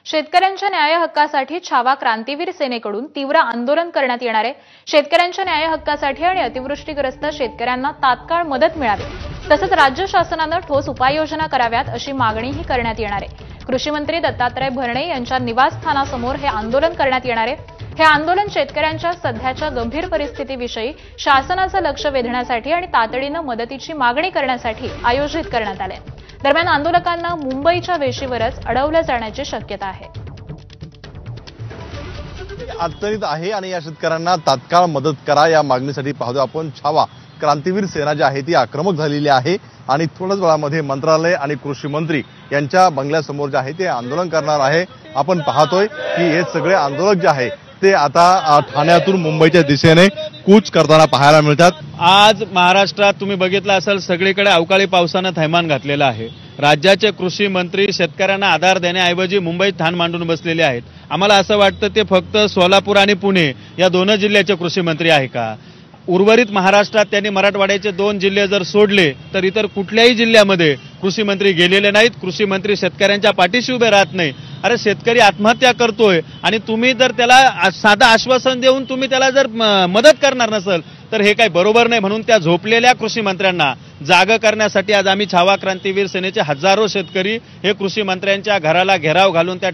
शेतकऱ्यांच्या न्याय हक्कासाठी छावा क्रांतीवीर सेनेकडून तीव्र आंदोलन करण्यात येणार आहे। शेतकऱ्यांच्या न्याय हक्कासाठी आणि अतिवृष्टीग्रस्त शेतकऱ्यांना तात्काळ मदत मिळावी तसंच राज्य शासनाने ठोस उपाययोजना कराव्यात अशी मागणीही करण्यात येणार आहे। कृषी मंत्री दत्तात्रय भरणे यांच्या निवासस्थानासमोर हे आंदोलन करण्यात येणार आहे। हे आंदोलन शेतकऱ्यांच्या सध्याच्या गंभीर परिस्थितीविषयी शासनाचं लक्ष वेधण्यासाठी आणि तातडीने मदतीची मागणी करण्यासाठी आयोजित करण्यात आले। दरम्यान आंदोलकांना मुंबईच्या वेशीवरच अडवलं जाण्याची शक्यता आहे। अडचणीत आहे आणि या शेतकऱ्यांना तात्काळ मदत करा या मागणीसाठी पाहतो आपण छावा क्रांतीवीर सेना जी आहे ती आक्रमक झालेली आहे आणि थोड्याच वेळामध्ये मंत्रालय आणि कृषी मंत्री यांच्या बंगल्यासमोर जे आहे ते आंदोलन करणार आहे। आपण पाहतोय की हे सगळे आंदोलक जे आहे ते आता ठाण्यातून मुंबईच्या दिशेने कूच करताना पाहायला मिळतात। आज महाराष्ट्रात तुम्ही बघितलं असेल सगळीकडे अवकाळी पावसाने थैमान घातलेलं आहे। राज्याचे कृषी मंत्री शेतकऱ्यांना आधार देण्याऐवजी मुंबईत ठाण मांडून बसलेले आहेत। आम्हाला असं वाटतं ते फक्त सोलापूर आणि पुणे या दोन जिल्ह्याचे कृषी मंत्री आहे का? उर्वरित महाराष्ट्रात त्यांनी मराठवाड्याचे 2 जिल्हे जर सोडले तर इतर कुठल्याही जिल्ह्यामध्ये कृषी मंत्री गेलेले नाहीत। कृषी मंत्री शेतकऱ्यांच्या पाठीशी उभे राहत नाही। अरे शेतकरी आत्महत्या करतोय आणि तुम्ही जर त्याला साधं आश्वासन देऊन तुम्ही त्याला जर मदत करणार नसेल तर हे काही बरोबर नाही। म्हणून त्या झोपलेल्या कृषी मंत्र्यांना जाग करण्यासाठी आज आम्ही छावा क्रांतीवीर सेनेचे हजारो शेतकरी हे कृषी मंत्र्यांच्या घराला घेराव घालून त्या